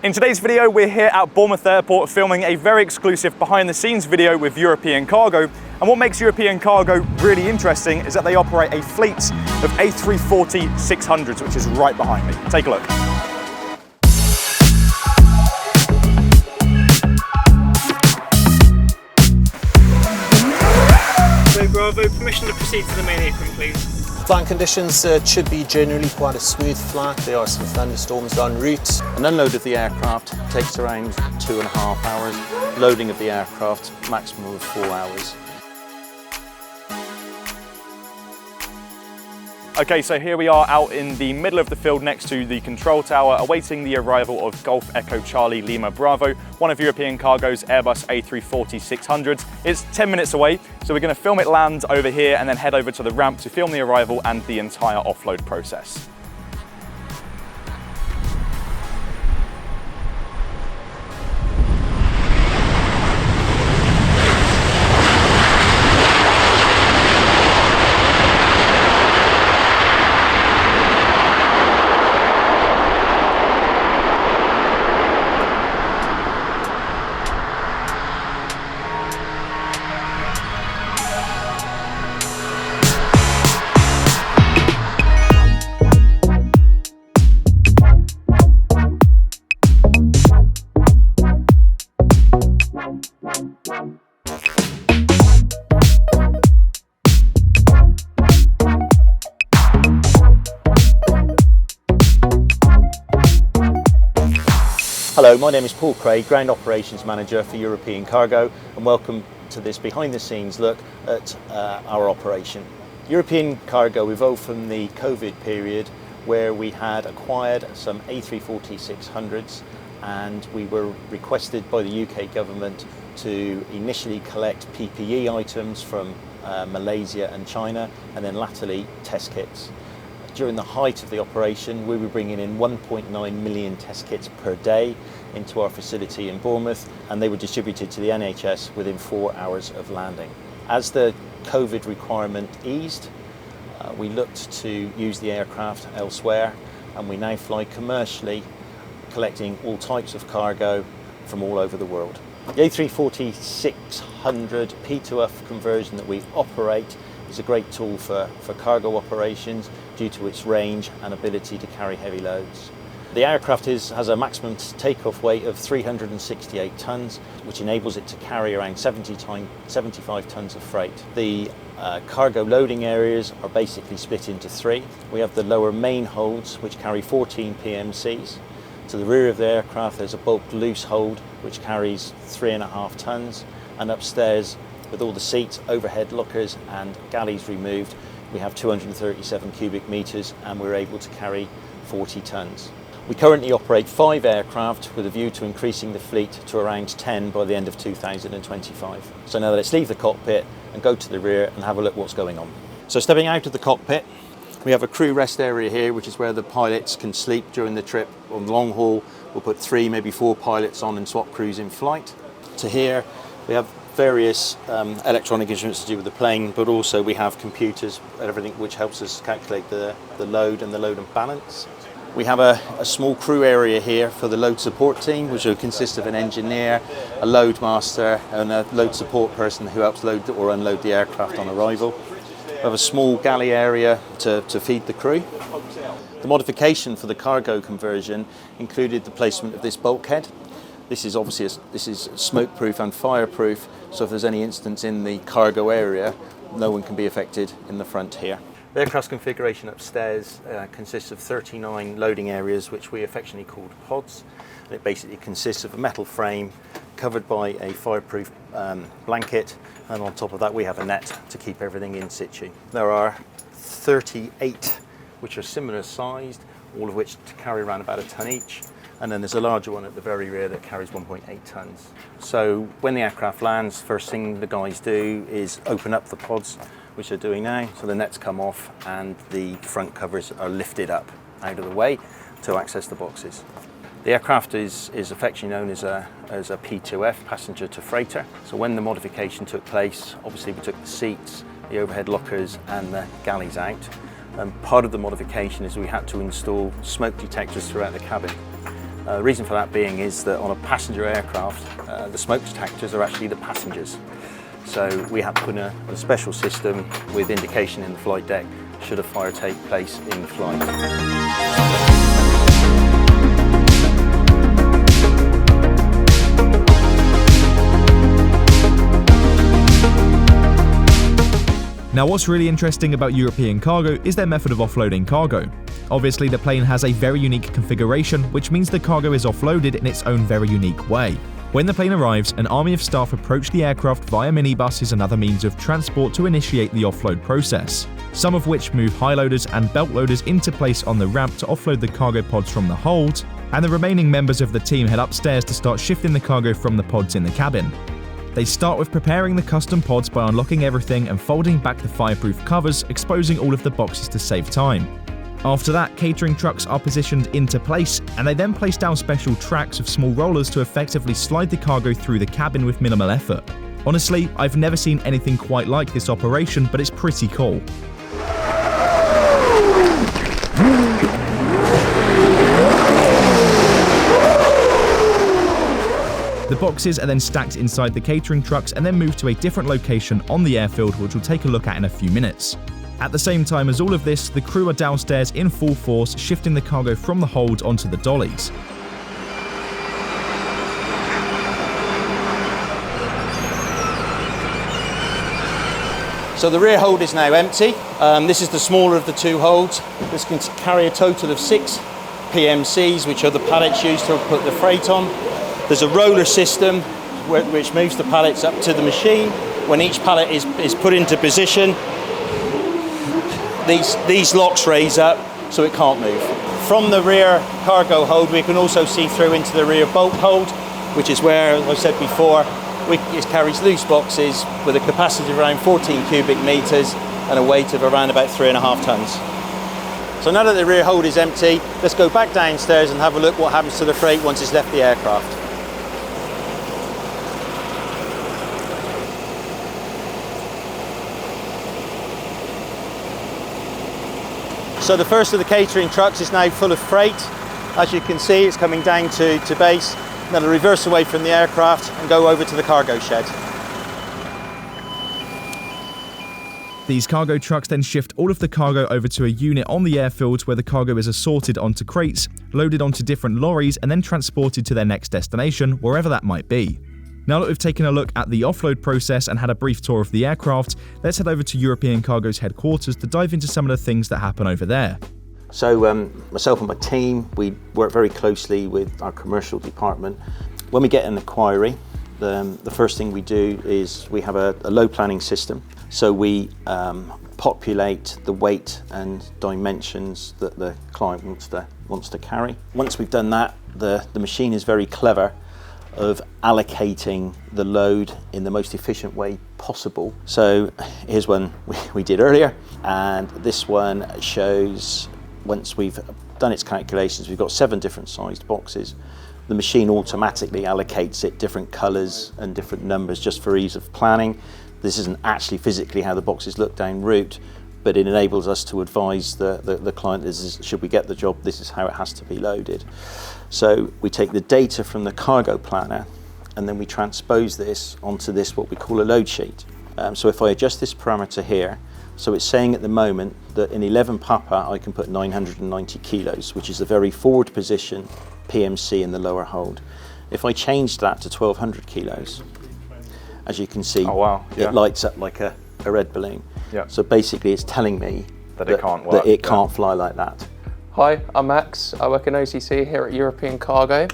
In today's video, we're here at Bournemouth Airport filming a very exclusive behind the scenes video with European Cargo. And what makes European Cargo really interesting is that they operate a fleet of A340-600s, which is right behind me. Take a look. Bravo, permission to proceed to the main apron, please. Flying conditions should be generally quite a smooth flight. There are some thunderstorms en route. An unload of the aircraft takes around 2.5 hours. Loading of the aircraft, maximum of 4 hours. Okay, so here we are out in the middle of the field next to the control tower, awaiting the arrival of Golf Echo Charlie Lima Bravo, one of European Cargo's Airbus A340-600s. It's 10 minutes away, so we're going to film it land over here and then head over to the ramp to film the arrival and the entire offload process. Hello, my name is Paul Craig, Ground Operations Manager for European Cargo, and welcome to this behind the scenes look at our operation. European Cargo evolved from the COVID period where we had acquired some A340-600s and we were requested by the UK government to initially collect PPE items from Malaysia and China, and then latterly test kits. During the height of the operation, we were bringing in 1.9 million test kits per day into our facility in Bournemouth, and they were distributed to the NHS within 4 hours of landing. As the COVID requirement eased, we looked to use the aircraft elsewhere, and we now fly commercially, collecting all types of cargo from all over the world. The A340-600 P2F conversion that we operate is a great tool for cargo operations due to its range and ability to carry heavy loads. The aircraft has a maximum takeoff weight of 368 tonnes, which enables it to carry around 75 tonnes of freight. The cargo loading areas are basically split into three. We have the lower main holds, which carry 14 PMCs. To the rear of the aircraft there's a bulk loose hold which carries 3.5 tonnes, and upstairs, with all the seats, overhead lockers and galleys removed, we have 237 cubic metres and we're able to carry 40 tonnes. We currently operate 5 aircraft with a view to increasing the fleet to around 10 by the end of 2025. So now let's leave the cockpit and go to the rear and have a look what's going on. So stepping out of the cockpit, we have a crew rest area here, which is where the pilots can sleep during the trip. On the long haul, we'll put 3, maybe 4 pilots on and swap crews in flight. To here, we have various electronic instruments to do with the plane, but also we have computers and everything which helps us calculate the load and the load and balance. We have a small crew area here for the load support team, which will consist of an engineer, a load master and a load support person who helps load or unload the aircraft on arrival. We have a small galley area to feed the crew. The modification for the cargo conversion included the placement of this bulkhead. This is obviously smoke proof and fireproof, so if there's any instance in the cargo area, no one can be affected in the front here. The aircraft's configuration upstairs consists of 39 loading areas, which we affectionately called pods. And it basically consists of a metal frame covered by a fireproof blanket, and on top of that we have a net to keep everything in situ. There are 38 which are similar sized, all of which carry around about 1 tonne each. And then there's a larger one at the very rear that carries 1.8 tonnes. So when the aircraft lands, first thing the guys do is open up the pods, which they're doing now. So the nets come off and the front covers are lifted up out of the way to access the boxes. The aircraft is affectionately known as a P2F, passenger to freighter. So when the modification took place, obviously we took the seats, the overhead lockers and the galleys out. And part of the modification is we had to install smoke detectors throughout the cabin. The reason for that being is that on a passenger aircraft, the smoke detectors are actually the passengers. So we have to put in a special system with indication in the flight deck should a fire take place in flight. Now, what's really interesting about European cargo is their method of offloading cargo. Obviously, the plane has a very unique configuration, which means the cargo is offloaded in its own very unique way. When the plane arrives, an army of staff approach the aircraft via minibuses and other means of transport to initiate the offload process, some of which move high loaders and belt loaders into place on the ramp to offload the cargo pods from the hold, and the remaining members of the team head upstairs to start shifting the cargo from the pods in the cabin. They start with preparing the custom pods by unlocking everything and folding back the fireproof covers, exposing all of the boxes to save time. After that, catering trucks are positioned into place, and they then place down special tracks of small rollers to effectively slide the cargo through the cabin with minimal effort. Honestly, I've never seen anything quite like this operation, but it's pretty cool. The boxes are then stacked inside the catering trucks and then moved to a different location on the airfield, which we'll take a look at in a few minutes. At the same time as all of this, the crew are downstairs in full force, shifting the cargo from the hold onto the dollies. So the rear hold is now empty. This is the smaller of the two holds. This can carry a total of 6 PMCs, which are the pallets used to put the freight on. There's a roller system which moves the pallets up to the machine. When each pallet is put into position, these locks raise up so it can't move. From the rear cargo hold, we can also see through into the rear boat hold, which is where, as I said before, it carries loose boxes with a capacity of around 14 cubic metres and a weight of around about 3.5 tonnes. So now that the rear hold is empty, let's go back downstairs and have a look what happens to the freight once it's left the aircraft. So the first of the catering trucks is now full of freight. As you can see, it's coming down to base. Then it'll reverse away from the aircraft and go over to the cargo shed. These cargo trucks then shift all of the cargo over to a unit on the airfield where the cargo is assorted onto crates, loaded onto different lorries, and then transported to their next destination, wherever that might be. Now that we've taken a look at the offload process and had a brief tour of the aircraft, let's head over to European Cargo's headquarters to dive into some of the things that happen over there. So myself and my team, we work very closely with our commercial department. When we get an inquiry, the first thing we do is we have a load planning system. So we populate the weight and dimensions that the client wants to carry. Once we've done that, the machine is very clever of allocating the load in the most efficient way possible. So here's one we did earlier, and this one shows once we've done its calculations, we've got 7 different sized boxes. The machine automatically allocates it different colours and different numbers just for ease of planning. This isn't actually physically how the boxes look en route, but it enables us to advise the client, should we get the job, this is how it has to be loaded. So we take the data from the cargo planner and then we transpose this onto this, what we call a load sheet. So if I adjust this parameter here, so it's saying at the moment that in 11 Papa I can put 990 kilos, which is a very forward position PMC in the lower hold. If I change that to 1200 kilos, as you can see, it lights up like a red balloon. Yeah. So basically it's telling me that it can't work. That it can't fly like that. Hi, I'm Max. I work in OCC here at European Cargo.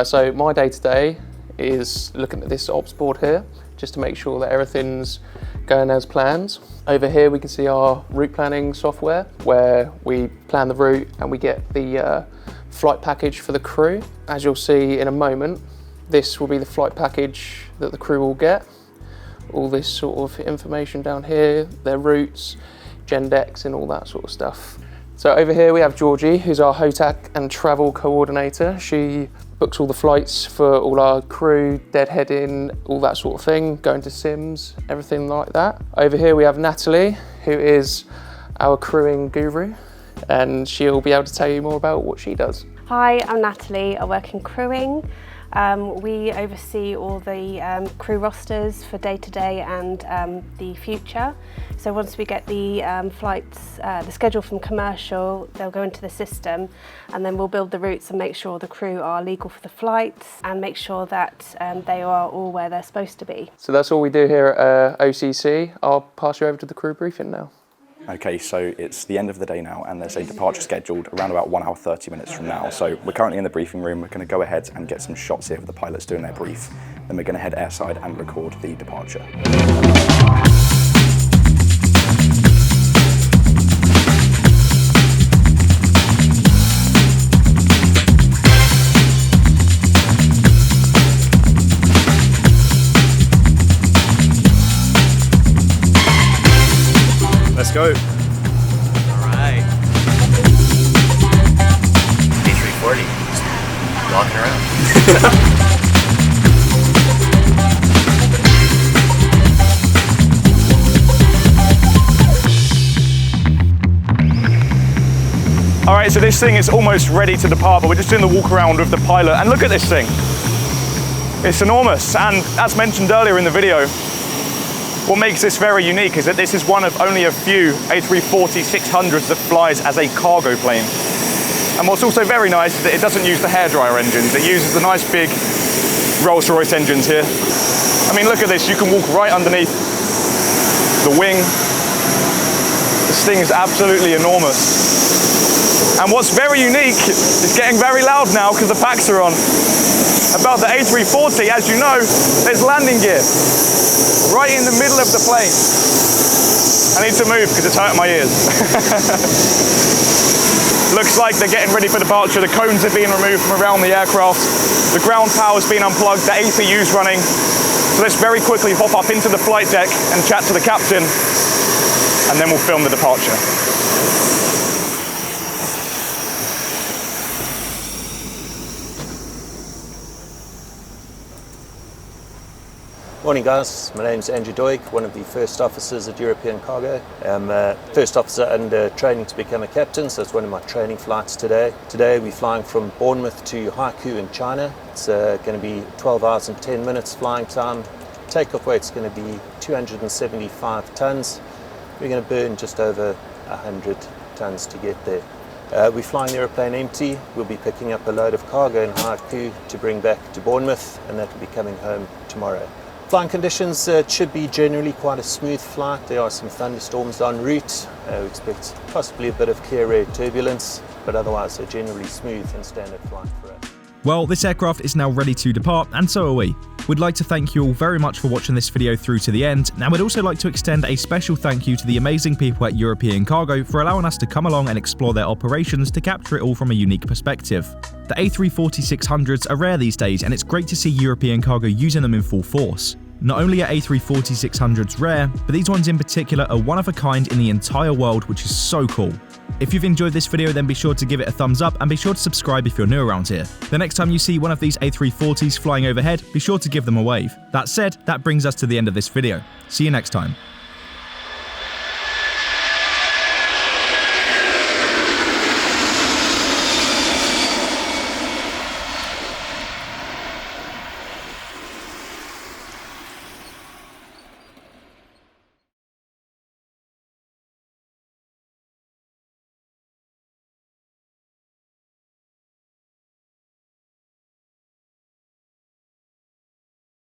So my day-to-day is looking at this ops board here, just to make sure that everything's going as planned. Over here we can see our route planning software, where we plan the route and we get the flight package for the crew. As you'll see in a moment, this will be the flight package that the crew will get. All this sort of information down here, their routes, Gendex and all that sort of stuff. So over here we have Georgie, who's our HOTAC and travel coordinator. She books all the flights for all our crew, deadheading, all that sort of thing, going to sims, everything like that. Over here we have Natalie, who is our crewing guru, and she'll be able to tell you more about what she does. Hi, I'm Natalie. I work in crewing. We oversee all the crew rosters for day-to-day and the future. So once we get the flights, the schedule from commercial, they'll go into the system, and then we'll build the routes and make sure the crew are legal for the flights and make sure that they are all where they're supposed to be. So that's all we do here at OCC. I'll pass you over to the crew briefing now. Okay, so it's the end of the day now and there's a departure scheduled around about 1 hour 30 minutes from now. So we're currently in the briefing room. We're going to go ahead and get some shots here of the pilots doing their brief. Then we're going to head airside and record the departure. Let's go. Alright. A340. Just walking around. All right, so this thing is almost ready to depart, but we're just doing the walk around with the pilot. And look at this thing. It's enormous. And as mentioned earlier in the video, what makes this very unique is that this is one of only a few A340-600s that flies as a cargo plane. And what's also very nice is that it doesn't use the hairdryer engines. It uses the nice big Rolls-Royce engines here. I mean, look at this. You can walk right underneath the wing. This thing is absolutely enormous. And what's very unique, it's getting very loud now because the packs are on. About the A340, as you know, there's landing gear right in the middle of the plane. I need to move because it's hurting my ears. Looks like they're getting ready for departure. The cones are being removed from around the aircraft. The ground power's been unplugged, the APU's running. So let's very quickly hop up into the flight deck and chat to the captain, and then we'll film the departure. Morning guys, my name's Andrew Doig, one of the first officers at European Cargo. I'm first officer under training to become a captain, so it's one of my training flights today. Today we're flying from Bournemouth to Haikou in China. It's going to be 12 hours and 10 minutes flying time. Takeoff weight's going to be 275 tons. We're going to burn just over 100 tons to get there. We're flying the aeroplane empty. We'll be picking up a load of cargo in Haikou to bring back to Bournemouth, and that will be coming home tomorrow. Flying conditions should be generally quite a smooth flight. There are some thunderstorms en route. We expect possibly a bit of clear air turbulence, but otherwise a generally smooth and standard flight for us. Well, this aircraft is now ready to depart, and so are we. We'd like to thank you all very much for watching this video through to the end. Now, we'd also like to extend a special thank you to the amazing people at European Cargo for allowing us to come along and explore their operations to capture it all from a unique perspective. The A340-600s are rare these days, and it's great to see European Cargo using them in full force. Not only are A340-600s rare, but these ones in particular are one of a kind in the entire world, which is so cool. If you've enjoyed this video, then be sure to give it a thumbs up and be sure to subscribe if you're new around here. The next time you see one of these A340s flying overhead, be sure to give them a wave. That said, that brings us to the end of this video. See you next time.